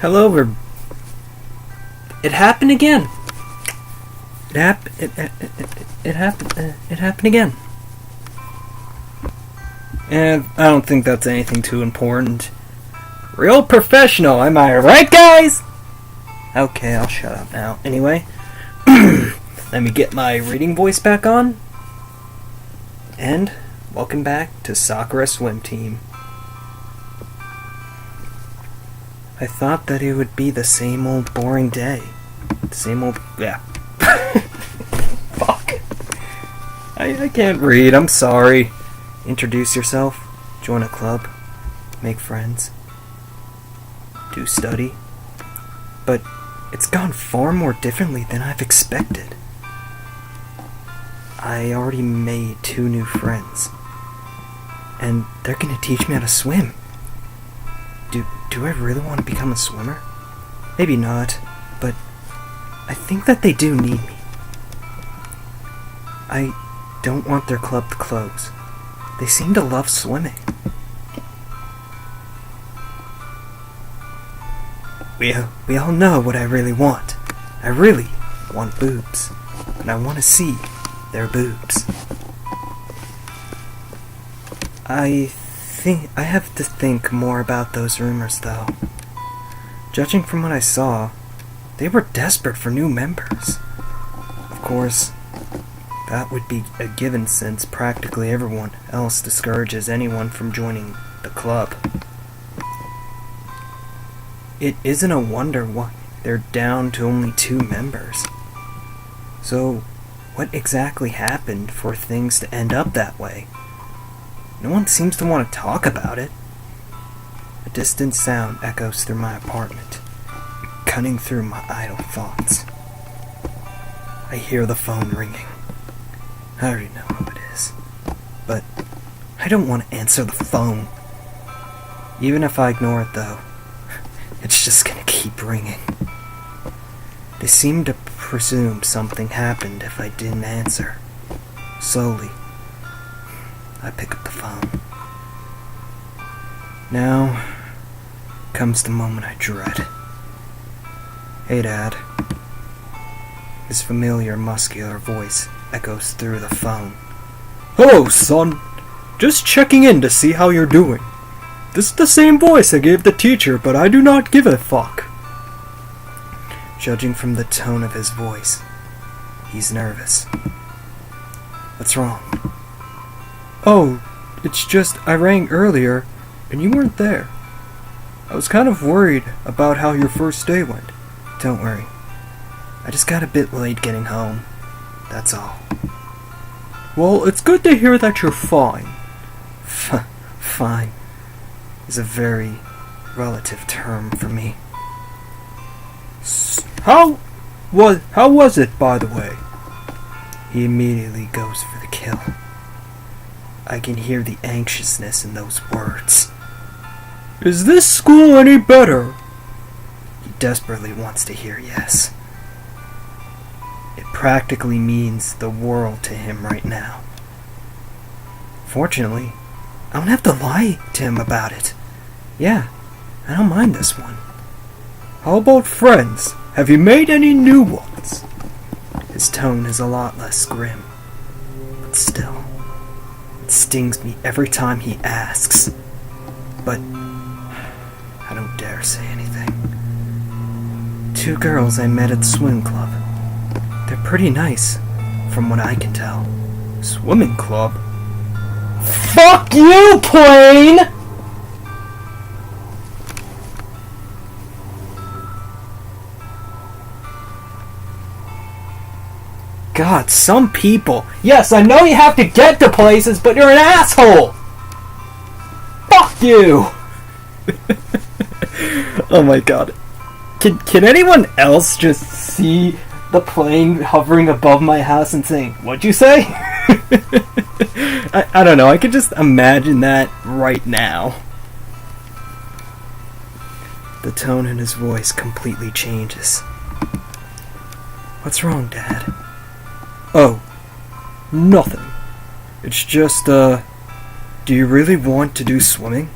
Hello, it happened again. It happened again. And I don't think that's anything too important. Real professional, am I right, guys? Okay, I'll shut up now. Anyway, let me get my reading voice back on. And welcome back to Sakura Swim Team. I thought that it would be the same old boring day. Yeah. Fuck. I can't read, I'm sorry. Introduce yourself, join a club, make friends, do study. But it's gone far more differently than I've expected. I already made 2 new friends, and they're gonna teach me how to swim. Do I really want to become a swimmer? Maybe not, but I think that they do need me. I don't want their club to close. They seem to love swimming. We all know what I really want. I really want boobs, and I want to see their boobs. I think I have to think more about those rumors, though. Judging from what I saw, they were desperate for new members. Of course, that would be a given since practically everyone else discourages anyone from joining the club. It isn't a wonder why they're down to only 2 members. So, what exactly happened for things to end up that way? No one seems to want to talk about it. A distant sound echoes through my apartment, cutting through my idle thoughts. I hear the phone ringing. I already know who it is, but I don't want to answer the phone. Even if I ignore it, though, it's just gonna keep ringing. They seem to presume something happened if I didn't answer. Slowly, I pick up the phone. Now comes the moment I dread. Hey, Dad. His familiar, muscular voice echoes through the phone. Hello, son. Just checking in to see how you're doing. This is the same voice I gave the teacher, but I do not give a fuck. Judging from the tone of his voice, he's nervous. What's wrong? Oh, it's just I rang earlier, and you weren't there. I was kind of worried about how your first day went. Don't worry. I just got a bit late getting home. That's all. Well, it's good to hear that you're fine. Fine is a very relative term for me. How was it, by the way? He immediately goes for the kill. I can hear the anxiousness in those words. Is this school any better? He desperately wants to hear yes. It practically means the world to him right now. Fortunately, I don't have to lie to him about it. Yeah, I don't mind this one. How about friends? Have you made any new ones? His tone is a lot less grim, but still, it stings me every time he asks. But I don't dare say anything. 2 girls I met at the swim club. They're pretty nice, from what I can tell. Swimming club? Fuck you, plane! God, some people. Yes, I know you have to get to places, but you're an asshole! Fuck you! Oh my god. Can anyone else just see the plane hovering above my house and saying, "What'd you say?" I don't know, I could just imagine that right now. The tone in his voice completely changes. What's wrong, Dad? Oh, nothing. It's just, do you really want to do swimming?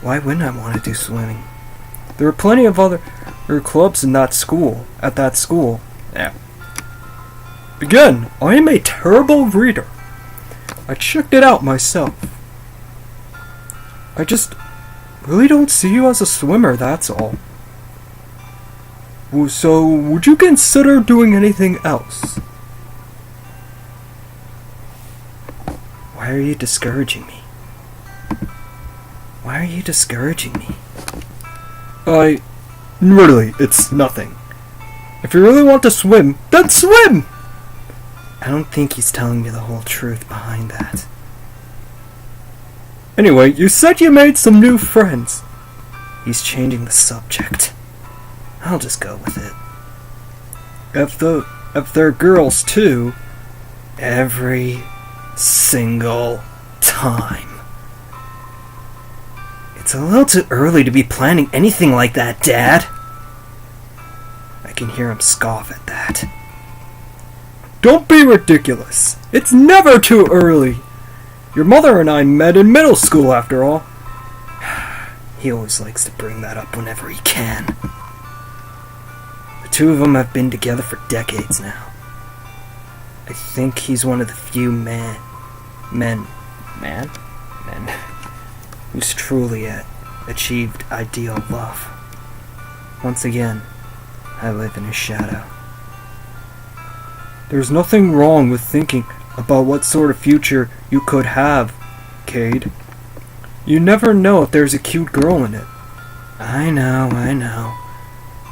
Why wouldn't I want to do swimming? There are plenty of other clubs at that school. Yeah. Again, I am a terrible reader. I checked it out myself. I just really don't see you as a swimmer, that's all. So, would you consider doing anything else? Why are you discouraging me? Why are you discouraging me? Really, it's nothing. If you really want to swim, then swim! I don't think he's telling me the whole truth behind that. Anyway, you said you made some new friends. He's changing the subject. I'll just go with it. If they're girls too. Every single time. It's a little too early to be planning anything like that, Dad. I can hear him scoff at that. Don't be ridiculous. It's never too early. Your mother and I met in middle school, after all. He always likes to bring that up whenever he can. The two of them have been together for decades now. I think he's one of the few men who's truly achieved ideal love. Once again, I live in his shadow. There's nothing wrong with thinking about what sort of future you could have, Cade. You never know if there's a cute girl in it. I know.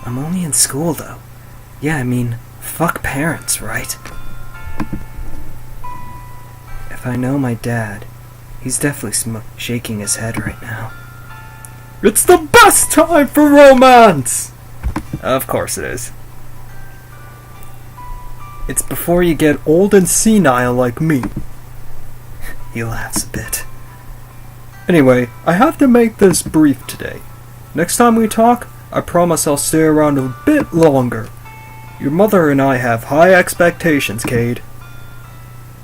I'm only in school, though. Yeah, I mean, fuck parents, right? If I know my dad, he's definitely shaking his head right now. It's the best time for romance! Of course it is. It's before you get old and senile like me. He laughs a bit. Anyway, I have to make this brief today. Next time we talk, I promise I'll stay around a bit longer. Your mother and I have high expectations, Cade.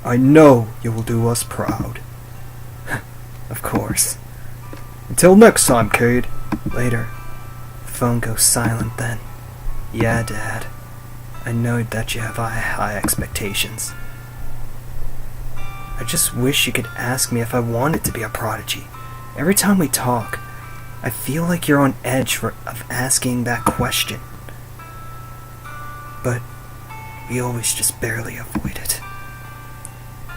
I know you will do us proud. Of course. Until next time, Cade. Later. The phone goes silent then. Yeah, Dad. I know that you have high expectations. I just wish you could ask me if I wanted to be a prodigy. Every time we talk, I feel like you're on edge of asking that question. But we always just barely avoid it.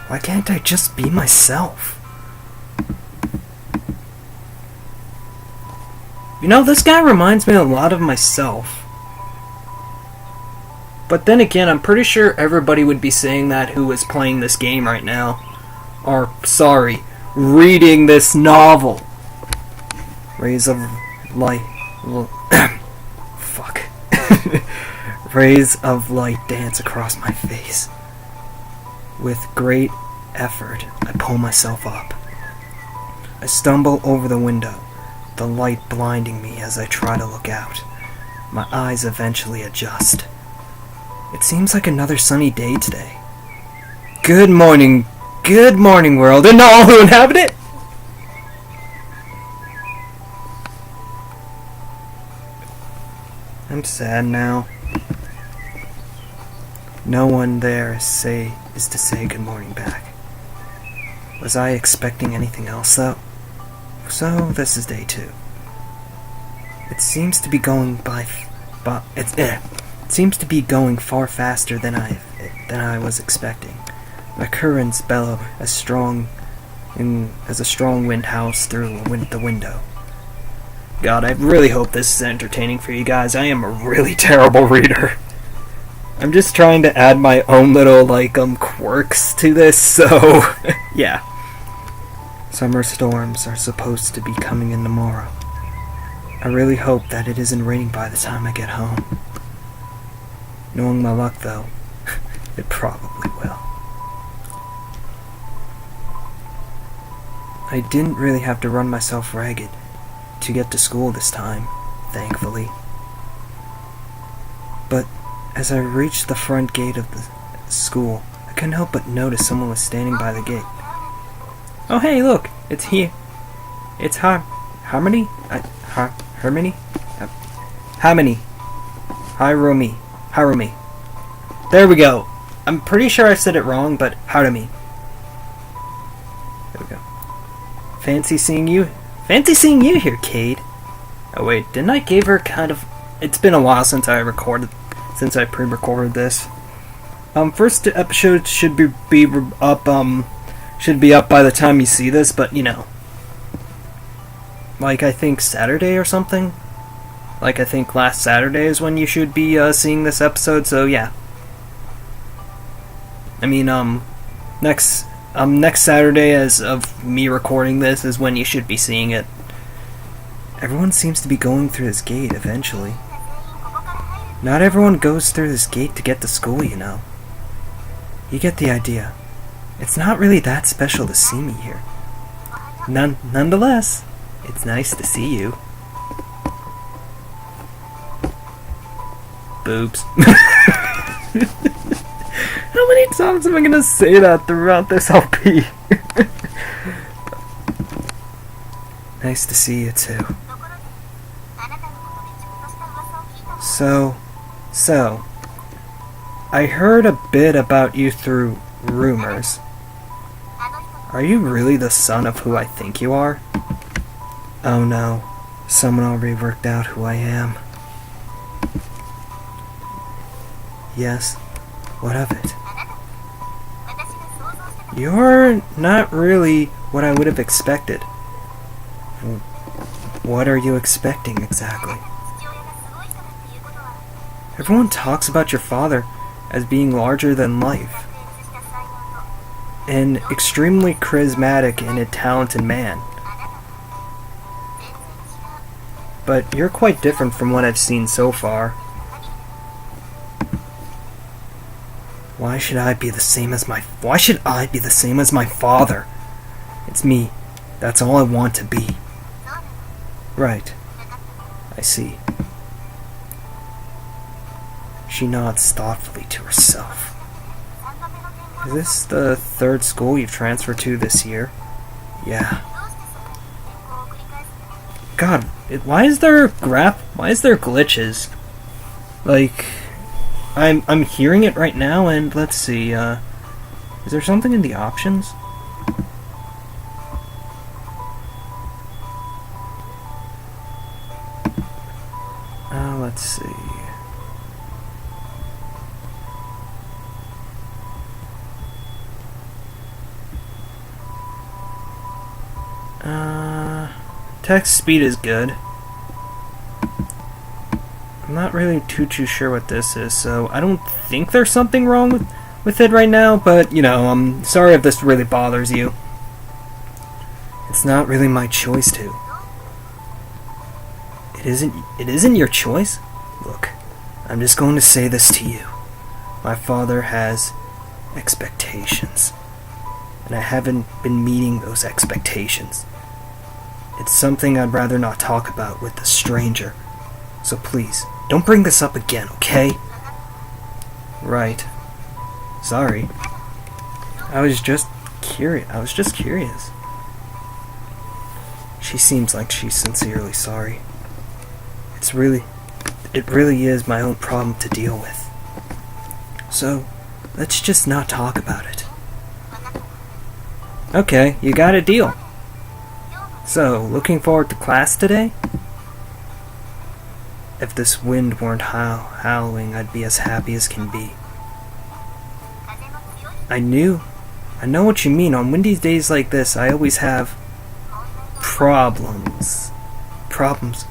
Why can't I just be myself? You know, this guy reminds me a lot of myself. But then again, I'm pretty sure everybody would be saying that who is playing this game right now. Or, sorry, reading this novel. Rays of light... Fuck. Rays of light dance across my face. With great effort, I pull myself up. I stumble over the window, the light blinding me as I try to look out. My eyes eventually adjust. It seems like another sunny day today. Good morning, world, and all who inhabit it! I'm sad now. No one there is to say good morning back. Was I expecting anything else, though? So, this is day 2. It seems to be going far faster than I was expecting. My currents bellow as a strong wind howls through the window. God, I really hope this is entertaining for you guys. I am a really terrible reader. I'm just trying to add my own little, quirks to this, so, yeah. Summer storms are supposed to be coming in tomorrow. I really hope that it isn't raining by the time I get home. Knowing my luck, though, it probably will. I didn't really have to run myself ragged to get to school this time, thankfully. But as I reached the front gate of the school, I couldn't help but notice someone was standing by the gate. Oh hey, look, it's here. It's Harmony? Harmony? Harmony. Harumi. There we go. I'm pretty sure I said it wrong, but Harumi. There we go. Fancy seeing you here, Cade. Oh wait, didn't I give her kind of... It's been a while since I pre-recorded this. First episode should be up by the time you see this, but you know. Like, I think Saturday or something? Like, I think last Saturday is when you should be seeing this episode, so yeah. I mean, next Saturday, as of me recording this, is when you should be seeing it. Everyone seems to be going through this gate eventually. Not everyone goes through this gate to get to school, you know. You get the idea. It's not really that special to see me here. Nonetheless, it's nice to see you. Boobs. How many times am I gonna say that throughout this LP? Nice to see you too. So, I heard a bit about you through rumors. Are you really the son of who I think you are? Oh no, someone already worked out who I am. Yes, what of it? You're not really what I would have expected. What are you expecting exactly? Everyone talks about your father as being larger than life. An extremely charismatic and a talented man. But you're quite different from what I've seen so far. Why should I be the same as my father? It's me. That's all I want to be. Right. I see. She nods thoughtfully to herself. Is this the third school you've transferred to this year? Yeah. God, why is there glitches? Like, I'm hearing it right now, and let's see, is there something in the options? Let's see. Text speed is good. I'm not really too sure what this is, so I don't think there's something wrong with it right now, but, you know, I'm sorry if this really bothers you. It's not really my choice to. It isn't your choice? Look, I'm just going to say this to you. My father has expectations, and I haven't been meeting those expectations. It's something I'd rather not talk about with a stranger. So please, don't bring this up again, okay? Right. Sorry. I was just curious. She seems like she's sincerely sorry. It really is my own problem to deal with. So, let's just not talk about it. Okay, you got a deal. So, looking forward to class today? If this wind weren't howling, I'd be as happy as can be. I know what you mean. On windy days like this, I always have problems. Problems?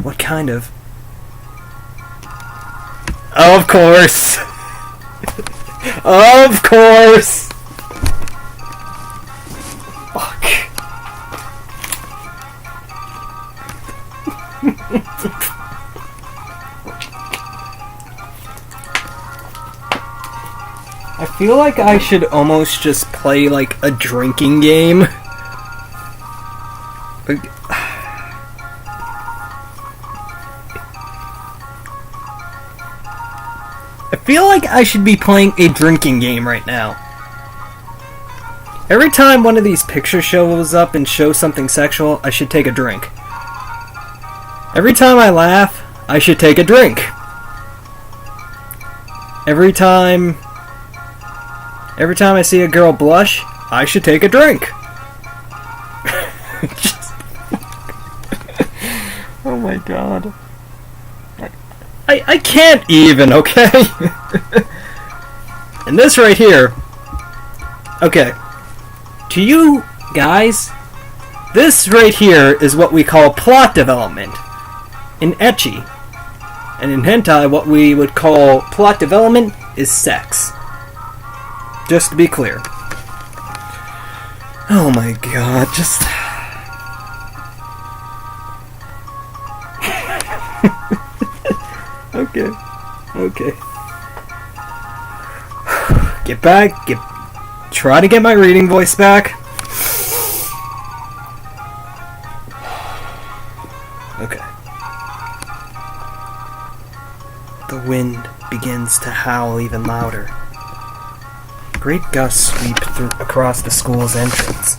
What kind of? Of course! Of course! Fuck. I feel like I should almost just play like a drinking game. I feel like I should be playing a drinking game right now. Every time one of these pictures shows up and shows something sexual, I should take a drink. Every time I laugh, I should take a drink. Every time I see a girl blush, I should take a drink. Oh my god. I can't even, okay? And this right here, okay, to you guys, this right here is what we call plot development in ecchi. And in hentai, what we would call plot development is sex. Just to be clear. Oh my god, just... Okay. Try to get my reading voice back. Okay. The wind begins to howl even louder. Great gusts sweep across the school's entrance.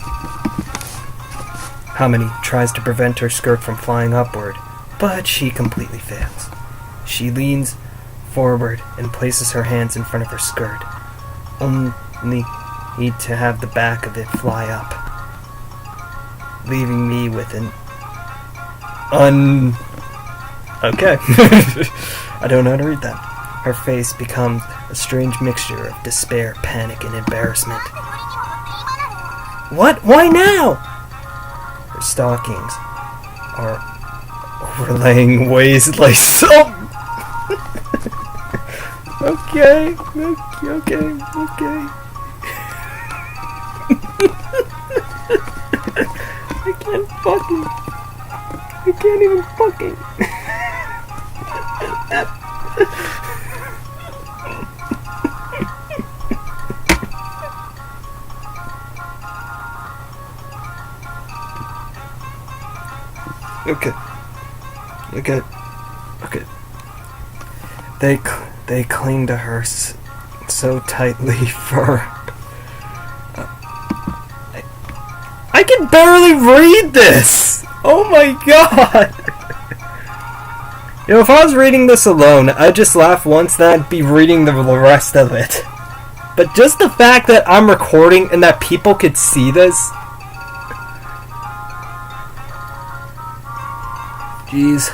Hamini tries to prevent her skirt from flying upward, but she completely fails. She leans forward and places her hands in front of her skirt, only need to have the back of it fly up, leaving me with an Okay. I don't know how to read that. Her face becomes a strange mixture of despair, panic, and embarrassment. What? Why now? Her stockings are overlaying waist lace. Oh! Okay. I can't even fucking. Okay. They cling to her so tightly for... I can barely read this! Oh my god! You know, if I was reading this alone, I'd just laugh once, then I'd be reading the rest of it. But just the fact that I'm recording and that people could see this... Jeez.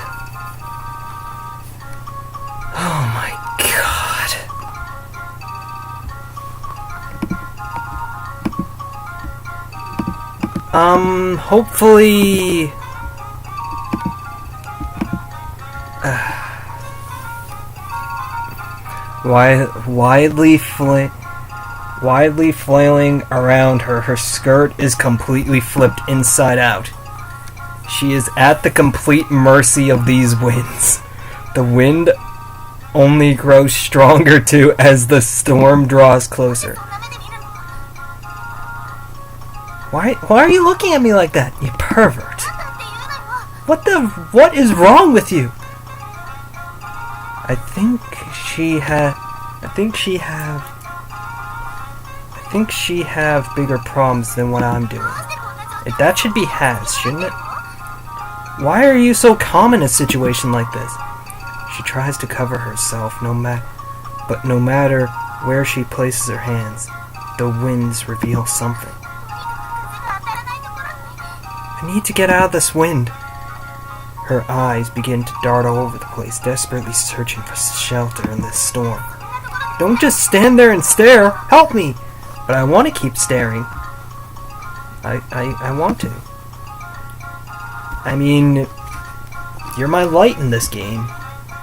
Oh my god. Hopefully... widely flailing around her, her skirt is completely flipped inside out. She is at the complete mercy of these winds. The wind only grows stronger too as the storm draws closer. Why are you looking at me like that, you pervert? What is wrong with you? I think she have bigger problems than what I'm doing. That should be has, shouldn't it? Why are you so calm in a situation like this? She tries to cover herself, but no matter where she places her hands, the winds reveal something. I need to get out of this wind. Her eyes begin to dart all over the place, desperately searching for shelter in this storm. Don't just stand there and stare. Help me! But I want to keep staring. I want to. I mean, you're my light in this game,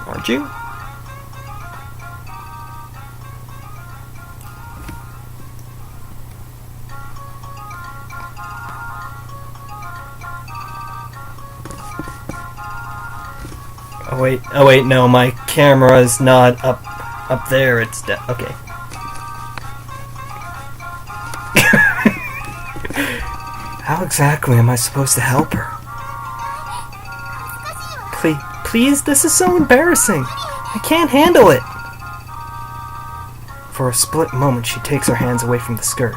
aren't you? Oh wait, no, my camera's not up there, it's okay. How exactly am I supposed to help her? Please, this is so embarrassing. I can't handle it. For a split moment, she takes her hands away from the skirt.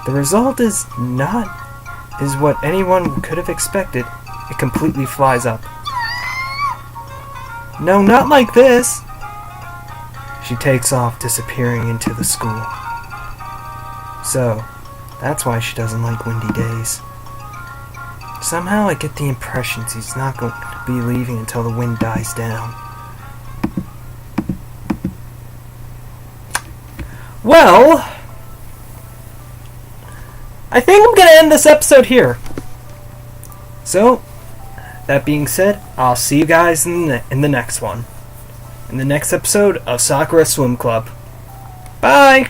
The result is what anyone could have expected. It completely flies up. No, not like this! She takes off, disappearing into the school. So, that's why she doesn't like windy days. Somehow I get the impression she's not going to be leaving until the wind dies down. Well, I think I'm going to end this episode here. So, that being said, I'll see you guys in the next one. In the next episode of Sakura Swim Club. Bye!